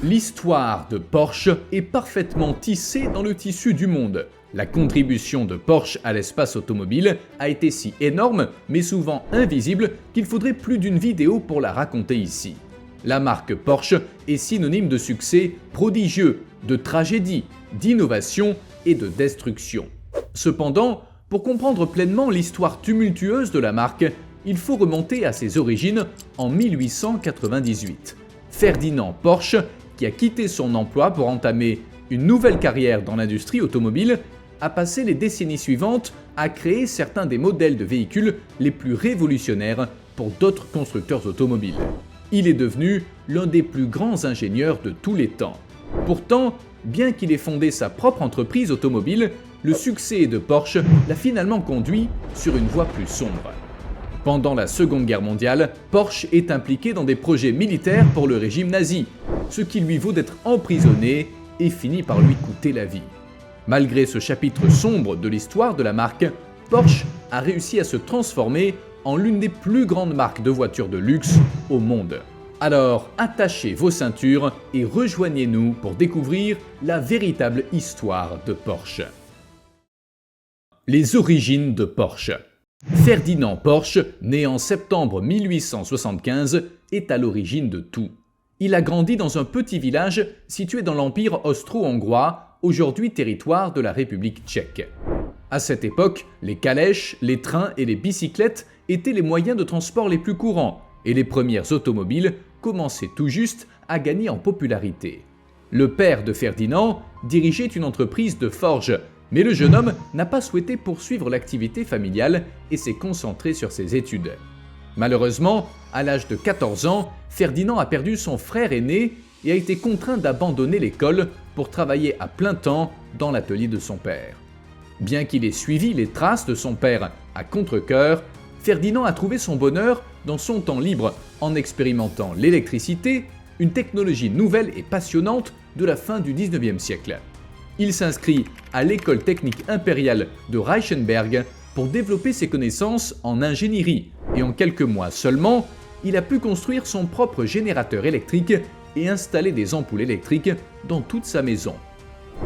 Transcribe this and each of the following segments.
L'histoire de Porsche est parfaitement tissée dans le tissu du monde. La contribution de Porsche à l'espace automobile a été si énorme, mais souvent invisible, qu'il faudrait plus d'une vidéo pour la raconter ici. La marque Porsche est synonyme de succès prodigieux, de tragédie, d'innovation et de destruction. Cependant, pour comprendre pleinement l'histoire tumultueuse de la marque, il faut remonter à ses origines en 1898. Ferdinand Porsche, qui a quitté son emploi pour entamer une nouvelle carrière dans l'industrie automobile, a passé les décennies suivantes à créer certains des modèles de véhicules les plus révolutionnaires pour d'autres constructeurs automobiles. Il est devenu l'un des plus grands ingénieurs de tous les temps. Pourtant, bien qu'il ait fondé sa propre entreprise automobile, le succès de Porsche l'a finalement conduit sur une voie plus sombre. Pendant la Seconde Guerre mondiale, Porsche est impliqué dans des projets militaires pour le régime nazi, ce qui lui vaut d'être emprisonné et finit par lui coûter la vie. Malgré ce chapitre sombre de l'histoire de la marque, Porsche a réussi à se transformer en l'une des plus grandes marques de voitures de luxe au monde. Alors, attachez vos ceintures et rejoignez-nous pour découvrir la véritable histoire de Porsche. Les origines de Porsche. Ferdinand Porsche, né en septembre 1875, est à l'origine de tout. Il a grandi dans un petit village situé dans l'Empire austro-hongrois, aujourd'hui territoire de la République tchèque. À cette époque, les calèches, les trains et les bicyclettes étaient les moyens de transport les plus courants, et les premières automobiles commençaient tout juste à gagner en popularité. Le père de Ferdinand dirigeait une entreprise de forge, mais le jeune homme n'a pas souhaité poursuivre l'activité familiale et s'est concentré sur ses études. Malheureusement, à l'âge de 14 ans, Ferdinand a perdu son frère aîné et a été contraint d'abandonner l'école pour travailler à plein temps dans l'atelier de son père. Bien qu'il ait suivi les traces de son père à contre-cœur, Ferdinand a trouvé son bonheur dans son temps libre en expérimentant l'électricité, une technologie nouvelle et passionnante de la fin du 19e siècle. Il s'inscrit à l'école technique impériale de Reichenberg pour développer ses connaissances en ingénierie et en quelques mois seulement, il a pu construire son propre générateur électrique et installer des ampoules électriques dans toute sa maison.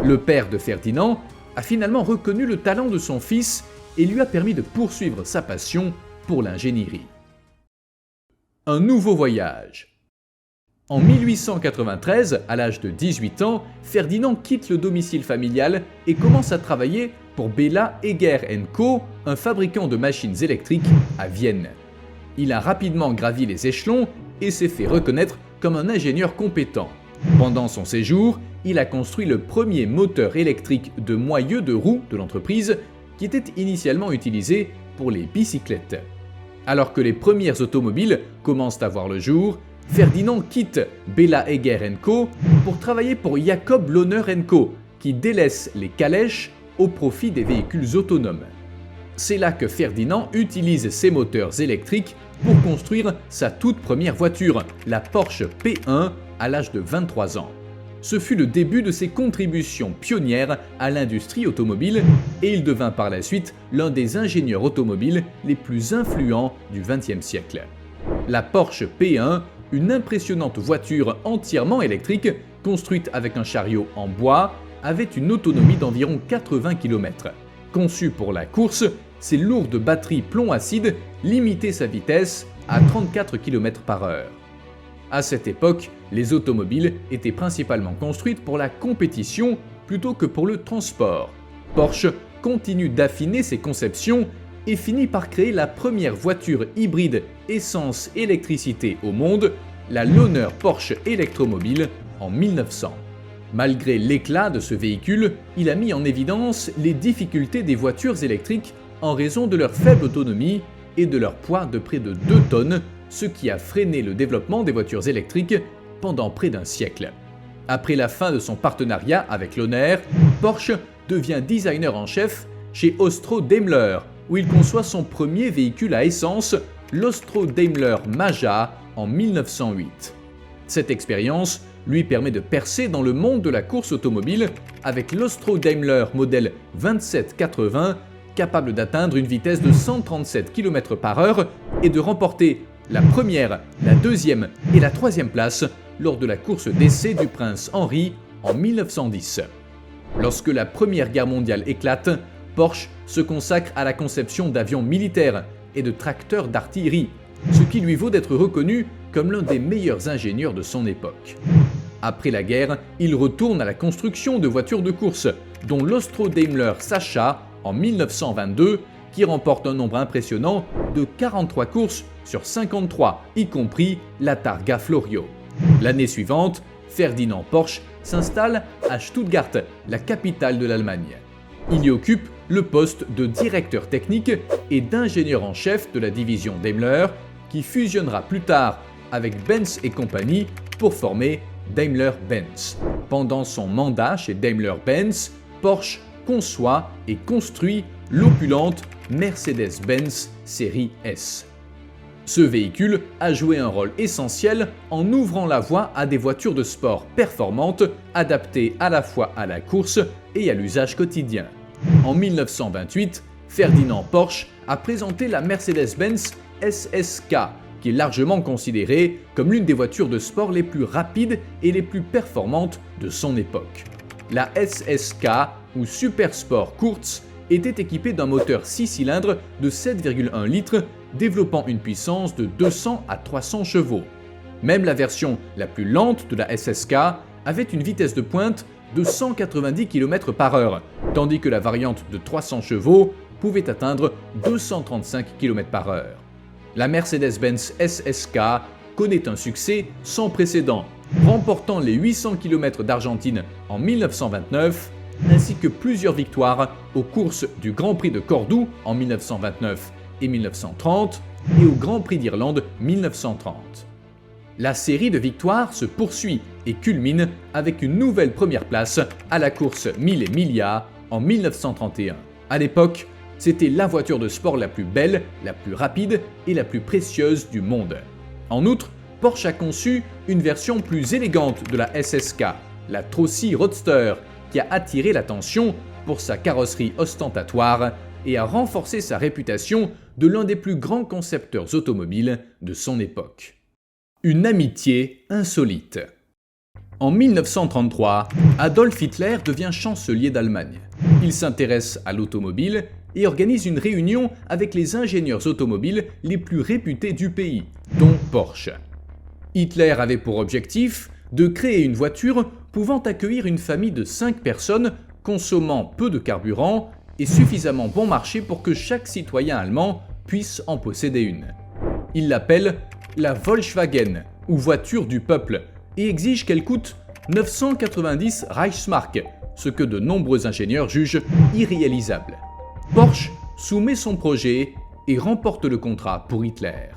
Le père de Ferdinand a finalement reconnu le talent de son fils et lui a permis de poursuivre sa passion pour l'ingénierie. Un nouveau voyage. En 1893, à l'âge de 18 ans, Ferdinand quitte le domicile familial et commence à travailler pour Bella Eger & Co, un fabricant de machines électriques à Vienne. Il a rapidement gravi les échelons et s'est fait reconnaître comme un ingénieur compétent. Pendant son séjour, il a construit le premier moteur électrique de moyeu de roue de l'entreprise qui était initialement utilisé pour les bicyclettes. Alors que les premières automobiles commencent à voir le jour, Ferdinand quitte Bella Eger & Co pour travailler pour Jacob Lohner & Co, qui délaisse les calèches au profit des véhicules autonomes. C'est là que Ferdinand utilise ses moteurs électriques pour construire sa toute première voiture, la Porsche P1, à l'âge de 23 ans. Ce fut le début de ses contributions pionnières à l'industrie automobile et il devint par la suite l'un des ingénieurs automobiles les plus influents du XXe siècle. La Porsche P1, une impressionnante voiture entièrement électrique, construite avec un chariot en bois, avait une autonomie d'environ 80 km. Conçue pour la course, ses lourdes batteries plomb-acide limitaient sa vitesse à 34 km/h. À cette époque, les automobiles étaient principalement construites pour la compétition plutôt que pour le transport. Porsche continue d'affiner ses conceptions et finit par créer la première voiture hybride essence-électricité au monde, la Lohner Porsche Electromobile, en 1900. Malgré l'éclat de ce véhicule, il a mis en évidence les difficultés des voitures électriques en raison de leur faible autonomie et de leur poids de près de 2 tonnes, ce qui a freiné le développement des voitures électriques pendant près d'un siècle. Après la fin de son partenariat avec Lohner, Porsche devient designer en chef chez Austro-Daimler, où il conçoit son premier véhicule à essence, l'Austro-Daimler Maja, en 1908. Cette expérience lui permet de percer dans le monde de la course automobile avec l'Austro-Daimler modèle 2780, capable d'atteindre une vitesse de 137 km/h et de remporter la première, la deuxième et la troisième place lors de la course d'essai du prince Henri en 1910. Lorsque la Première Guerre mondiale éclate, Porsche se consacre à la conception d'avions militaires et de tracteurs d'artillerie, ce qui lui vaut d'être reconnu comme l'un des meilleurs ingénieurs de son époque. Après la guerre, il retourne à la construction de voitures de course, dont l'Austro-Daimler Sacha en 1922, qui remporte un nombre impressionnant de 43 courses sur 53, y compris la Targa Florio. L'année suivante, Ferdinand Porsche s'installe à Stuttgart, la capitale de l'Allemagne. Il y occupe le poste de directeur technique et d'ingénieur en chef de la division Daimler, qui fusionnera plus tard avec Benz et compagnie pour former Daimler-Benz. Pendant son mandat chez Daimler-Benz, Porsche conçoit et construit l'opulente Mercedes-Benz série S. Ce véhicule a joué un rôle essentiel en ouvrant la voie à des voitures de sport performantes, adaptées à la fois à la course et à l'usage quotidien. En 1928, Ferdinand Porsche a présenté la Mercedes-Benz SSK, qui est largement considérée comme l'une des voitures de sport les plus rapides et les plus performantes de son époque. La SSK, ou Super Sport Kurz, était équipée d'un moteur 6 cylindres de 7,1 litres, développant une puissance de 200 à 300 chevaux. Même la version la plus lente de la SSK avait une vitesse de pointe de 190 km/h, tandis que la variante de 300 chevaux pouvait atteindre 235 km/h. La Mercedes-Benz SSK connaît un succès sans précédent, remportant les 800 km d'Argentine en 1929, ainsi que plusieurs victoires aux courses du Grand Prix de Cordoue en 1929 et 1930 et au Grand Prix d'Irlande 1930. La série de victoires se poursuit et culmine avec une nouvelle première place à la course Mille Miglia en 1931. À l'époque, c'était la voiture de sport la plus belle, la plus rapide et la plus précieuse du monde. En outre, Porsche a conçu une version plus élégante de la SSK, la Trossi Roadster, qui a attiré l'attention pour sa carrosserie ostentatoire et a renforcé sa réputation de l'un des plus grands concepteurs automobiles de son époque. Une amitié insolite. En 1933, Adolf Hitler devient chancelier d'Allemagne. Il s'intéresse à l'automobile et organise une réunion avec les ingénieurs automobiles les plus réputés du pays, dont Porsche. Hitler avait pour objectif de créer une voiture pouvant accueillir une famille de 5 personnes, consommant peu de carburant et suffisamment bon marché pour que chaque citoyen allemand puisse en posséder une. Il l'appelle la Volkswagen, ou voiture du peuple, et exige qu'elle coûte 990 Reichsmark, ce que de nombreux ingénieurs jugent irréalisable. Porsche soumet son projet et remporte le contrat pour Hitler.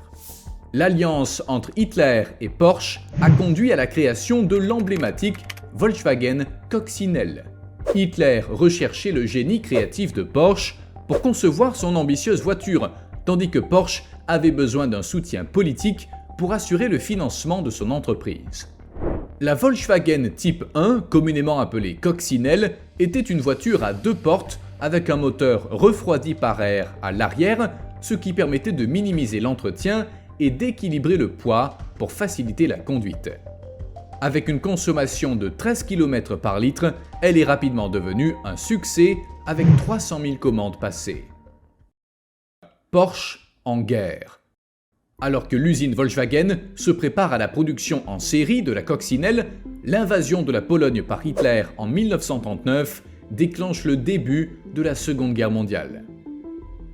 L'alliance entre Hitler et Porsche a conduit à la création de l'emblématique Volkswagen Coccinelle. Hitler recherchait le génie créatif de Porsche pour concevoir son ambitieuse voiture, tandis que Porsche avait besoin d'un soutien politique pour assurer le financement de son entreprise. La Volkswagen Type 1, communément appelée Coccinelle, était une voiture à 2 portes avec un moteur refroidi par air à l'arrière, ce qui permettait de minimiser l'entretien et d'équilibrer le poids pour faciliter la conduite. Avec une consommation de 13 km par litre, elle est rapidement devenue un succès avec 300 000 commandes passées. Porsche en guerre. Alors que l'usine Volkswagen se prépare à la production en série de la Coccinelle, l'invasion de la Pologne par Hitler en 1939 déclenche le début de la Seconde Guerre mondiale.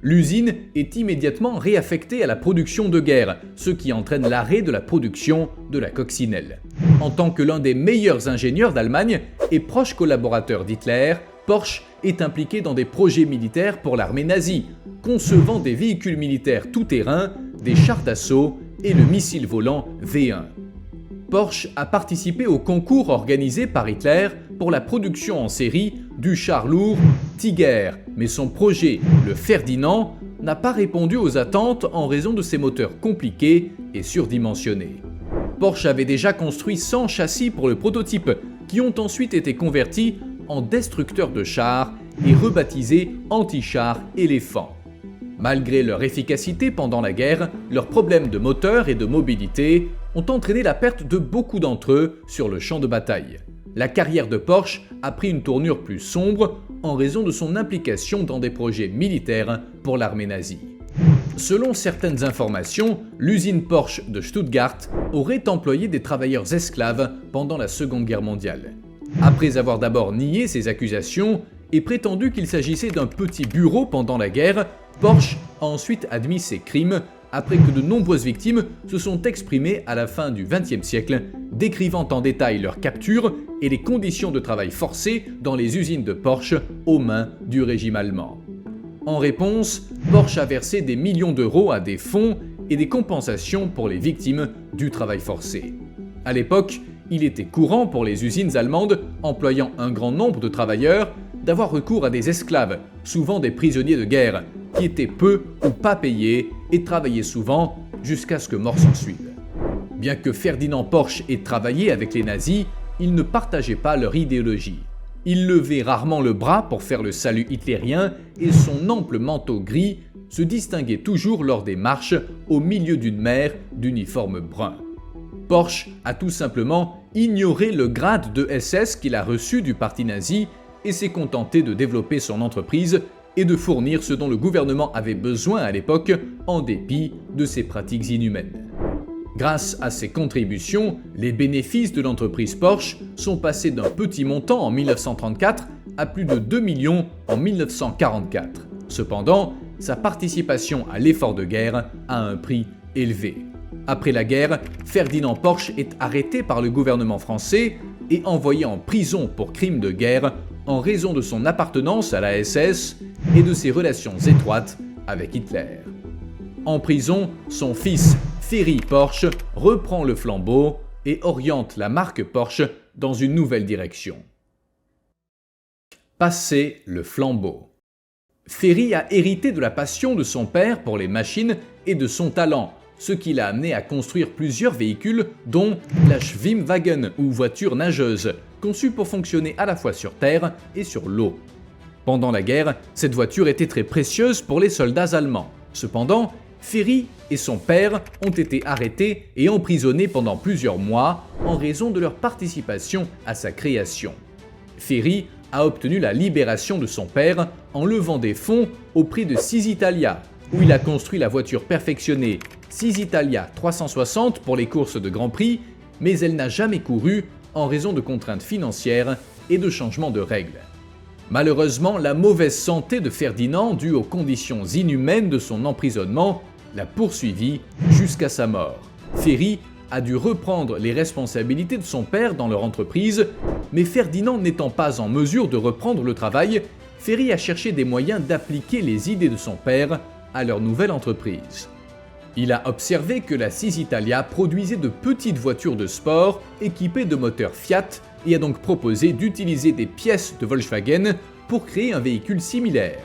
L'usine est immédiatement réaffectée à la production de guerre, ce qui entraîne l'arrêt de la production de la Coccinelle. En tant que l'un des meilleurs ingénieurs d'Allemagne et proche collaborateur d'Hitler, Porsche est impliqué dans des projets militaires pour l'armée nazie, concevant des véhicules militaires tout-terrain, des chars d'assaut et le missile volant V1. Porsche a participé au concours organisé par Hitler pour la production en série du char lourd Tiger, mais son projet, le Ferdinand, n'a pas répondu aux attentes en raison de ses moteurs compliqués et surdimensionnés. Porsche avait déjà construit 100 châssis pour le prototype, qui ont ensuite été convertis en destructeurs de chars et rebaptisés anti-chars éléphants. Malgré leur efficacité pendant la guerre, leurs problèmes de moteur et de mobilité ont entraîné la perte de beaucoup d'entre eux sur le champ de bataille. La carrière de Porsche a pris une tournure plus sombre en raison de son implication dans des projets militaires pour l'armée nazie. Selon certaines informations, l'usine Porsche de Stuttgart aurait employé des travailleurs esclaves pendant la Seconde Guerre mondiale. Après avoir d'abord nié ces accusations et prétendu qu'il s'agissait d'un petit bureau pendant la guerre, Porsche a ensuite admis ses crimes après que de nombreuses victimes se sont exprimées à la fin du XXe siècle, décrivant en détail leur capture et les conditions de travail forcées dans les usines de Porsche aux mains du régime allemand. En réponse, Porsche a versé des millions d'euros à des fonds et des compensations pour les victimes du travail forcé. À l'époque, il était courant pour les usines allemandes employant un grand nombre de travailleurs d'avoir recours à des esclaves, souvent des prisonniers de guerre, qui étaient peu ou pas payés et travaillaient souvent jusqu'à ce que mort s'en suive. Bien que Ferdinand Porsche ait travaillé avec les nazis, il ne partageait pas leur idéologie. Il levait rarement le bras pour faire le salut hitlérien et son ample manteau gris se distinguait toujours lors des marches au milieu d'une mer d'uniforme brun. Porsche a tout simplement ignoré le grade de SS qu'il a reçu du parti nazi et s'est contenté de développer son entreprise et de fournir ce dont le gouvernement avait besoin à l'époque en dépit de ses pratiques inhumaines. Grâce à ses contributions, les bénéfices de l'entreprise Porsche sont passés d'un petit montant en 1934 à plus de 2 millions en 1944. Cependant, sa participation à l'effort de guerre a un prix élevé. Après la guerre, Ferdinand Porsche est arrêté par le gouvernement français et envoyé en prison pour crimes de guerre en raison de son appartenance à la SS et de ses relations étroites avec Hitler. En prison, son fils Ferry Porsche reprend le flambeau et oriente la marque Porsche dans une nouvelle direction. Passer le flambeau. Ferry a hérité de la passion de son père pour les machines et de son talent, ce qui l'a amené à construire plusieurs véhicules dont la Schwimmwagen ou voiture nageuse, conçue pour fonctionner à la fois sur terre et sur l'eau. Pendant la guerre, cette voiture était très précieuse pour les soldats allemands. Cependant, Ferry et son père ont été arrêtés et emprisonnés pendant plusieurs mois en raison de leur participation à sa création. Ferry a obtenu la libération de son père en levant des fonds au prix de Cisitalia, où il a construit la voiture perfectionnée Cisitalia 360 pour les courses de Grand Prix, mais elle n'a jamais couru en raison de contraintes financières et de changements de règles. Malheureusement, la mauvaise santé de Ferdinand, due aux conditions inhumaines de son emprisonnement, l'a poursuivi jusqu'à sa mort. Ferry a dû reprendre les responsabilités de son père dans leur entreprise, mais Ferdinand n'étant pas en mesure de reprendre le travail, Ferry a cherché des moyens d'appliquer les idées de son père à leur nouvelle entreprise. Il a observé que la Cisitalia produisait de petites voitures de sport équipées de moteurs Fiat et a donc proposé d'utiliser des pièces de Volkswagen pour créer un véhicule similaire.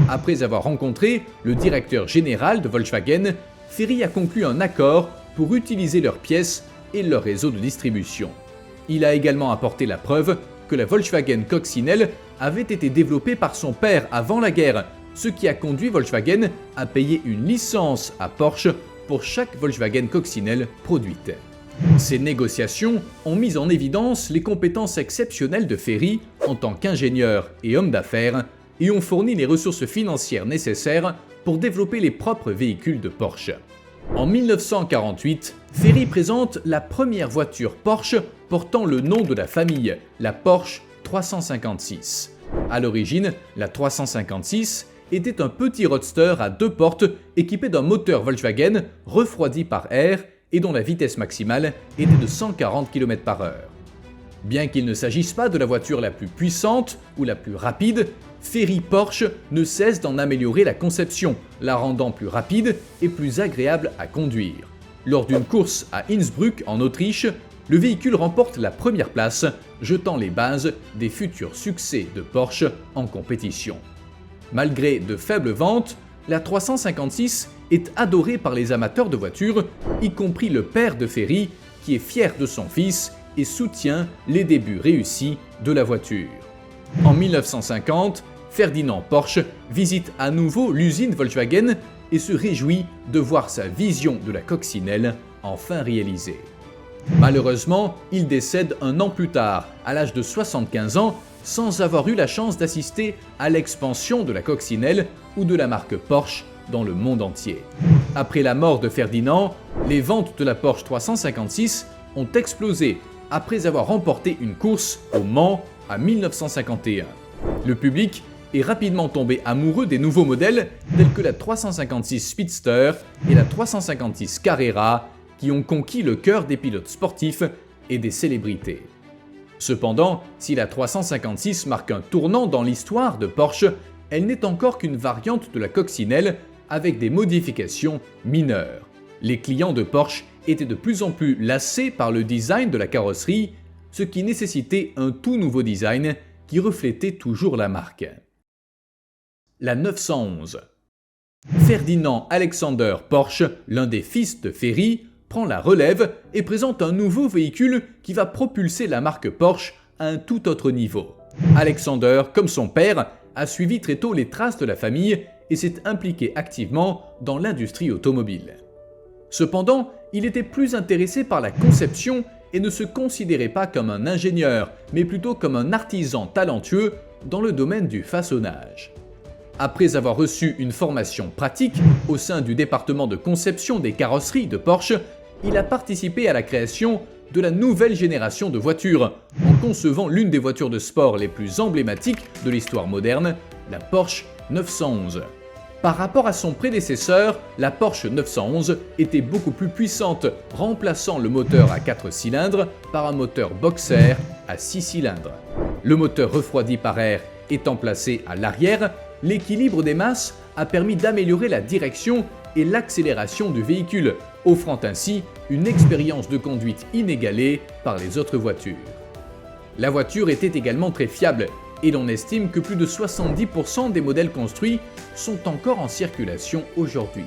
Après avoir rencontré le directeur général de Volkswagen, Ferry a conclu un accord pour utiliser leurs pièces et leur réseau de distribution. Il a également apporté la preuve que la Volkswagen Coccinelle avait été développée par son père avant la guerre, ce qui a conduit Volkswagen à payer une licence à Porsche pour chaque Volkswagen Coccinelle produite. Ces négociations ont mis en évidence les compétences exceptionnelles de Ferry en tant qu'ingénieur et homme d'affaires et ont fourni les ressources financières nécessaires pour développer les propres véhicules de Porsche. En 1948, Ferry présente la première voiture Porsche portant le nom de la famille, la Porsche 356. À l'origine, la 356 était un petit roadster à 2 portes équipé d'un moteur Volkswagen refroidi par air et dont la vitesse maximale était de 140 km/h. Bien qu'il ne s'agisse pas de la voiture la plus puissante ou la plus rapide, Ferry Porsche ne cesse d'en améliorer la conception, la rendant plus rapide et plus agréable à conduire. Lors d'une course à Innsbruck en Autriche, le véhicule remporte la première place, jetant les bases des futurs succès de Porsche en compétition. Malgré de faibles ventes, la 356 est adorée par les amateurs de voitures, y compris le père de Ferry, qui est fier de son fils et soutient les débuts réussis de la voiture. En 1950, Ferdinand Porsche visite à nouveau l'usine Volkswagen et se réjouit de voir sa vision de la coccinelle enfin réalisée. Malheureusement, il décède un an plus tard, à l'âge de 75 ans, sans avoir eu la chance d'assister à l'expansion de la coccinelle ou de la marque Porsche dans le monde entier. Après la mort de Ferdinand, les ventes de la Porsche 356 ont explosé après avoir remporté une course au Mans en 1951. Le public est rapidement tombé amoureux des nouveaux modèles tels que la 356 Speedster et la 356 Carrera qui ont conquis le cœur des pilotes sportifs et des célébrités. Cependant, si la 356 marque un tournant dans l'histoire de Porsche, elle n'est encore qu'une variante de la coccinelle avec des modifications mineures. Les clients de Porsche étaient de plus en plus lassés par le design de la carrosserie, ce qui nécessitait un tout nouveau design qui reflétait toujours la marque. La 911. Ferdinand Alexander Porsche, l'un des fils de Ferry, prend la relève et présente un nouveau véhicule qui va propulser la marque Porsche à un tout autre niveau. Alexander, comme son père, a suivi très tôt les traces de la famille et s'est impliqué activement dans l'industrie automobile. Cependant, il était plus intéressé par la conception et ne se considérait pas comme un ingénieur, mais plutôt comme un artisan talentueux dans le domaine du façonnage. Après avoir reçu une formation pratique au sein du département de conception des carrosseries de Porsche, il a participé à la création de la nouvelle génération de voitures, en concevant l'une des voitures de sport les plus emblématiques de l'histoire moderne, la Porsche 911. Par rapport à son prédécesseur, la Porsche 911 était beaucoup plus puissante, remplaçant le moteur à 4 cylindres par un moteur boxer à 6 cylindres. Le moteur refroidi par air étant placé à l'arrière, l'équilibre des masses a permis d'améliorer la direction et l'accélération du véhicule, offrant ainsi une expérience de conduite inégalée par les autres voitures. La voiture était également très fiable et l'on estime que plus de 70% des modèles construits sont encore en circulation aujourd'hui.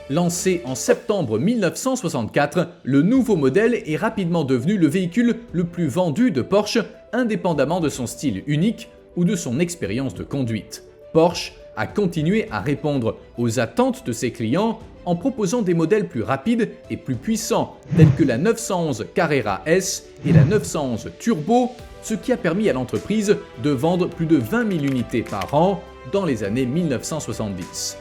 Lancé en septembre 1964, le nouveau modèle est rapidement devenu le véhicule le plus vendu de Porsche, indépendamment de son style unique ou de son expérience de conduite. Porsche a continué à répondre aux attentes de ses clients en proposant des modèles plus rapides et plus puissants, tels que la 911 Carrera S et la 911 Turbo, ce qui a permis à l'entreprise de vendre plus de 20 000 unités par an dans les années 1970.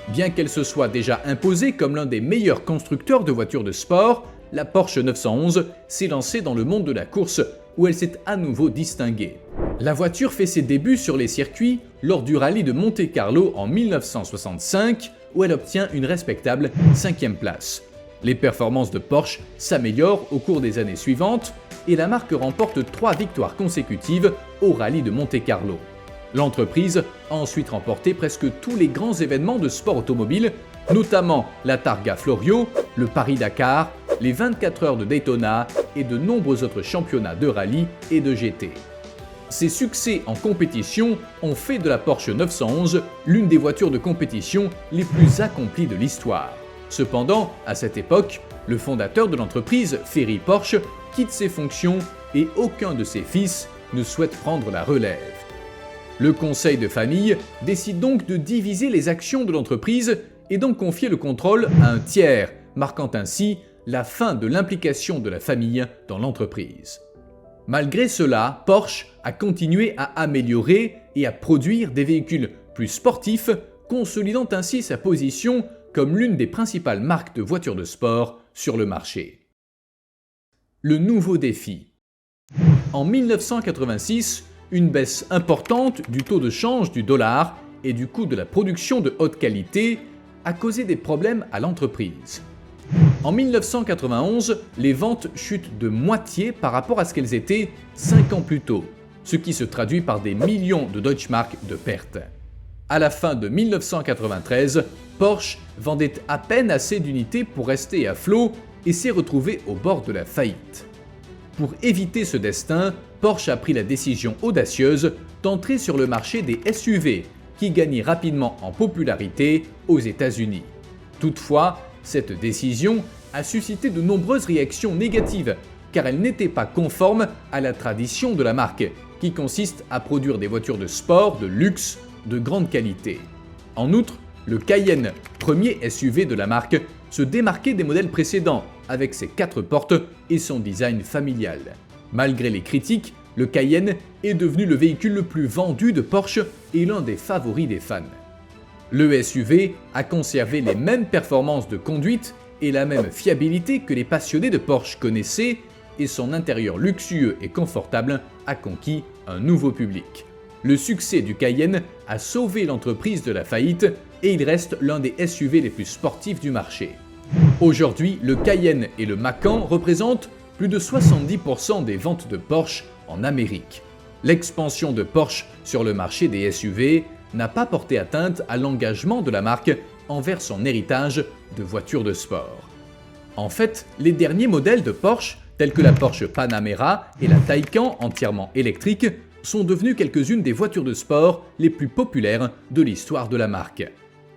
Bien qu'elle se soit déjà imposée comme l'un des meilleurs constructeurs de voitures de sport, la Porsche 911 s'est lancée dans le monde de la course où elle s'est à nouveau distinguée. La voiture fait ses débuts sur les circuits lors du rallye de Monte-Carlo en 1965 où elle obtient une respectable 5e place. Les performances de Porsche s'améliorent au cours des années suivantes et la marque remporte 3 victoires consécutives au rallye de Monte-Carlo. L'entreprise a ensuite remporté presque tous les grands événements de sport automobile, notamment la Targa Florio, le Paris-Dakar, les 24 heures de Daytona et de nombreux autres championnats de rallye et de GT. Ses succès en compétition ont fait de la Porsche 911 l'une des voitures de compétition les plus accomplies de l'histoire. Cependant, à cette époque, le fondateur de l'entreprise, Ferry Porsche, quitte ses fonctions et aucun de ses fils ne souhaite prendre la relève. Le conseil de famille décide donc de diviser les actions de l'entreprise et d'en confier le contrôle à un tiers, marquant ainsi la fin de l'implication de la famille dans l'entreprise. Malgré cela, Porsche a continué à améliorer et à produire des véhicules plus sportifs, consolidant ainsi sa position comme l'une des principales marques de voitures de sport sur le marché. Le nouveau défi. En 1986, une baisse importante du taux de change du dollar et du coût de la production de haute qualité a causé des problèmes à l'entreprise. En 1991, les ventes chutent de moitié par rapport à ce qu'elles étaient 5 ans plus tôt, ce qui se traduit par des millions de Deutschmark de pertes. À la fin de 1993, Porsche vendait à peine assez d'unités pour rester à flot et s'est retrouvé au bord de la faillite. Pour éviter ce destin, Porsche a pris la décision audacieuse d'entrer sur le marché des SUV, qui gagnait rapidement en popularité aux États-Unis. Toutefois, cette décision a suscité de nombreuses réactions négatives, car elle n'était pas conforme à la tradition de la marque, qui consiste à produire des voitures de sport, de luxe, de grande qualité. En outre, le Cayenne, premier SUV de la marque, se démarquait des modèles précédents, avec ses 4 portes et son design familial. Malgré les critiques, le Cayenne est devenu le véhicule le plus vendu de Porsche et l'un des favoris des fans. Le SUV a conservé les mêmes performances de conduite et la même fiabilité que les passionnés de Porsche connaissaient, et son intérieur luxueux et confortable a conquis un nouveau public. Le succès du Cayenne a sauvé l'entreprise de la faillite et il reste l'un des SUV les plus sportifs du marché. Aujourd'hui, le Cayenne et le Macan représentent plus de 70% des ventes de Porsche en Amérique. L'expansion de Porsche sur le marché des SUV n'a pas porté atteinte à l'engagement de la marque envers son héritage de voitures de sport. En fait, les derniers modèles de Porsche, tels que la Porsche Panamera et la Taycan entièrement électrique, sont devenus quelques-unes des voitures de sport les plus populaires de l'histoire de la marque.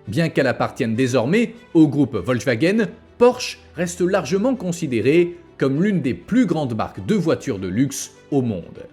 Bien qu'elle appartienne désormais au groupe Volkswagen, Porsche reste largement considérée comme l'une des plus grandes marques de voitures de luxe au monde.